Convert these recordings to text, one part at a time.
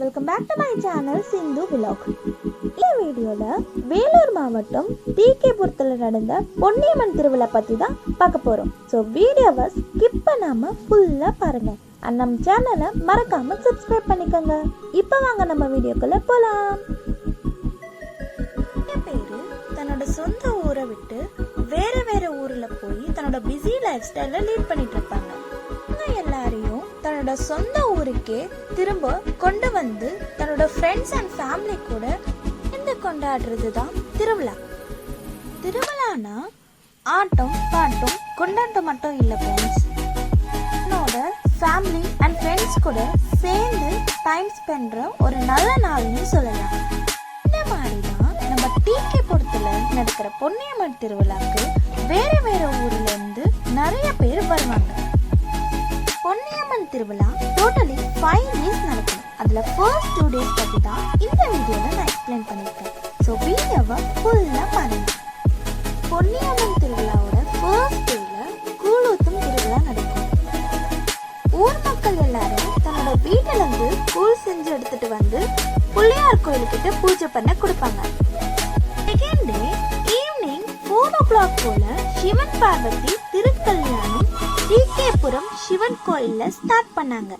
Welcome back to my channel Sindhu vlog. இந்த வீடியோவில் வேலூர் மாவட்டம் டிகேபுரத்தில் நடந்த பொன்னியம்மன் திருவிழா பற்றி தான் பார்க்க போகிறோம். ஸோ வீடியோவை ஸ்கிப் பண்ணாமல் ஃபுல்லாக பாருங்கள். நம்ம சேனலை மறக்காமல் சப்ஸ்கிரைப் பண்ணிக்கோங்க. இப்போ வாங்க நம்ம வீடியோக்குள்ளே போகலாம். நிறைய பேர் தன்னோட சொந்த ஊரை விட்டு வேற ஊரில் போய் தன்னோட பிஸி லைஃப் ஸ்டைலை லீட் பண்ணிட்டு இருப்பாங்க. எல்லாரையும் தன்னோட சொந்த ஊருக்கே திரும்ப கொண்டு வந்து தன்னோட ஃப்ரெண்ட்ஸ் அண்ட் ஃபேமிலி கூட சேர்ந்து கொண்டாடுறது தான் திருவிழா. திருவிழானா ஆட்டம் பாட்டம் கொண்டாட்டம் மட்டும் இல்லை ஃப்ரெண்ட்ஸ். என்னோட ஃபேமிலி அண்ட் ஃப்ரெண்ட்ஸ் கூட சேர்ந்து டைம் ஸ்பெண்ட் ஒரு நல்ல நாள்னு சொல்லலாம். இந்த மாதிரி தான் நம்ம டிகேபுரத்தில் நடக்கிற பொன்னியம்மன் திருவிழாக்கு வேற ஊர்ல இருந்து நிறைய பேர் வருவாங்க. பொன்னியம்மன் திருவிழா டோட்டலி 5 days நடக்கும். அதுல ஃபர்ஸ்ட் 2 days பத்தி தான் இந்த வீடியோல நான் எக்ஸ்பிளைன் பண்ணிருக்கேன். ஸோ வீடியோவை ஃபுல்லா பாருங்க. பொன்னியம்மன் திருவிழாவோட ஃபர்ஸ்ட் டேல கூழூத்தும் திருவிழா நடக்கும். ஊர் மக்கள் எல்லாரும் தன்னோட வீட்டுல இருந்து கூழ் செஞ்சு எடுத்துட்டு வந்து பிள்ளையார் கோயிலுக்கிட்ட பூஜை பண்ண கொடுப்பாங்க. செகண்ட் டே ஈவினிங் 4 o'clock போல சிவன் பார்வதி திருக்கல்யாணம் டிகேபுரம் சிவன் கோயில்ல ஸ்டார்ட் பண்ணாங்க.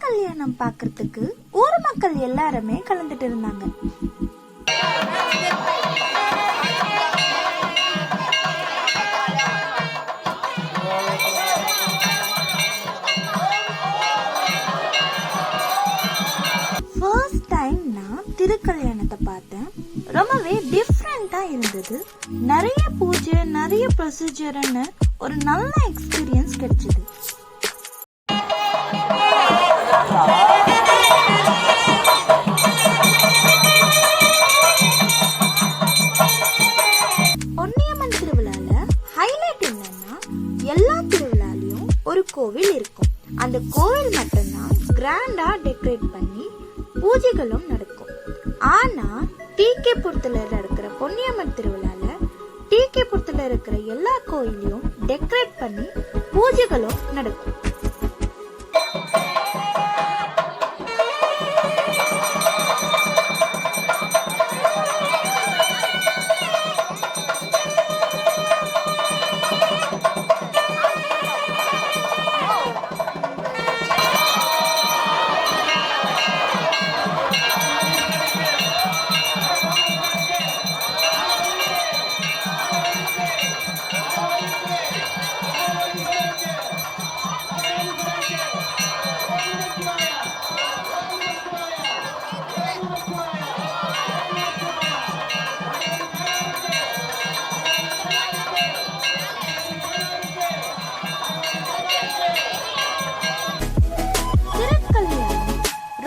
கல்யாணம் பார்க்கிறதுக்கு ஊர் மக்கள் எல்லாருமே கலந்துட்டு இருந்தாங்க. ஃபர்ஸ்ட் டைம் நான் திருக்கல்யாணத்தை பார்த்தேன். ரொம்பவே டிஃப்ரெண்டா இருந்தது. நிறைய பூஜை, நிறைய ப்ரொசீஜர்னு ஒரு நல்ல எக்ஸ்பீரியன்ஸ் கிடைச்சது. பொன்னியம்மன் திருவிழால ஹைலைட் என்னன்னா, எல்லா திருவிழாலையும் ஒரு கோவில் இருக்கும். அந்த கோவில் மட்டும்தான் கிராண்டா டெக்கரேட் பண்ணி பூஜைகளும் நடக்கும். ஆனா டிகேபுரத்துல இருக்கிற பொன்னியம்மன் திருவிழால டிகேபுரத்துல இருக்கிற எல்லா கோயிலையும் டெக்கரேட் பண்ணி பூஜைகளும் நடக்கும்.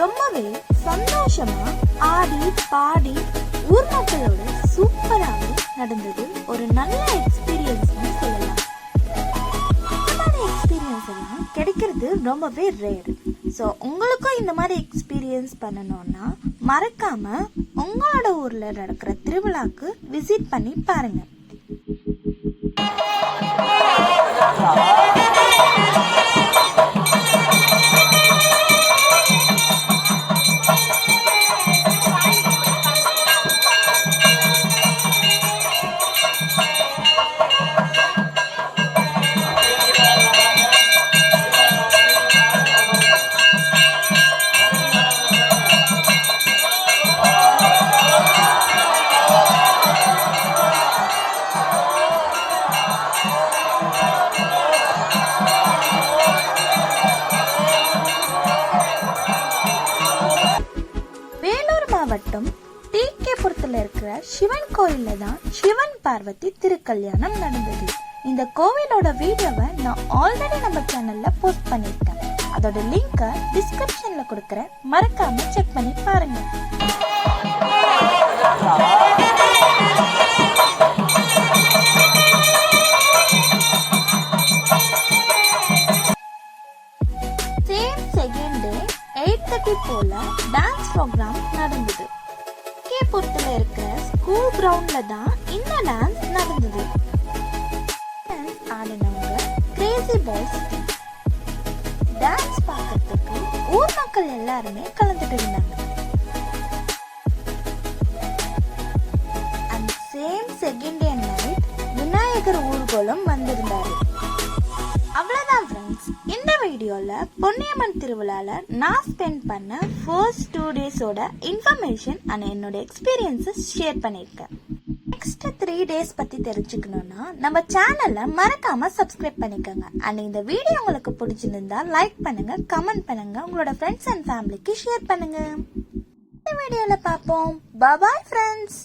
ரொம்பவே சந்தோஷமா ஆடி பாடி ஊர் மக்களோட சூப்பராக நடந்தது. ஒரு நல்ல எக்ஸ்பீரியன்ஸ் சொல்லலாம். இந்த மாதிரி எக்ஸ்பீரியன்ஸ் எல்லாம் கிடைக்கிறது ரொம்பவே ரேர். ஸோ உங்களுக்கும் இந்த மாதிரி எக்ஸ்பீரியன்ஸ் பண்ணணும்னா மறக்காம உங்களோட ஊர்ல நடக்கிற திருவிழாக்கு விசிட் பண்ணி பாருங்க. மாவட்டம் டிகேபுரத்துல இருக்கிற சிவன் கோயில்ல தான் சிவன் பார்வதி திருக்கல்யாணம் நடந்தது. இந்த கோவிலோட வீடியோவை நான் ஆல்ரெடி நம்ம சேனல்ல போஸ்ட் பண்ணிருக்கேன். அதோட லிங்கை டிஸ்கிரிப்ஷன்ல கொடுக்கறேன். மறக்காம செக் பண்ணி பாருங்க. செகண்ட் டே 8:30 போல டான்ஸ் ப்ரோக்ராம் நடந்தது. டிகேபுரத்துல இருக்கிற ஸ்கூல் கிரவுண்ட்ல தான் இந்த டான்ஸ் நடந்தது. டான்ஸ் ஆடினவங்க கிரேசி பாய்ஸ். டான்ஸ் பார்க்கறதுக்கு ஊர் மக்கள் எல்லாருமே கலந்துட்டு இருந்தாங்க. அந்த same second day night Vinayagar ஊர்வலம் வந்திருந்தாரு. அவ்வளவுதான் ஃப்ரெண்ட்ஸ், இந்த வீடியோல பொன்னியம்மன் திருவிழால நான் ஸ்பெண்ட் பண்ண ஃபர்ஸ்ட் 2 டேஸோட இன்ஃபர்மேஷன் அண்ட் என்னோட எக்ஸ்பீரியன்ஸஸ் ஷேர் பண்ணிருக்கேன். நெக்ஸ்ட் 3 டேஸ் பத்தி தெரிஞ்சுக்கணும்னா நம்ம சேனலை மறக்காம சப்ஸ்கிரைப் பண்ணிக்கோங்க. அண்ட் இந்த வீடியோ உங்களுக்கு பிடிச்சிருந்தா லைக் பண்ணுங்க, கமெண்ட் பண்ணுங்க, உங்களோட ஃப்ரெண்ட்ஸ் அண்ட் ஃபேமிலிக்கு ஷேர் பண்ணுங்க. இந்த வீடியோல பார்ப்போம். Bye friends.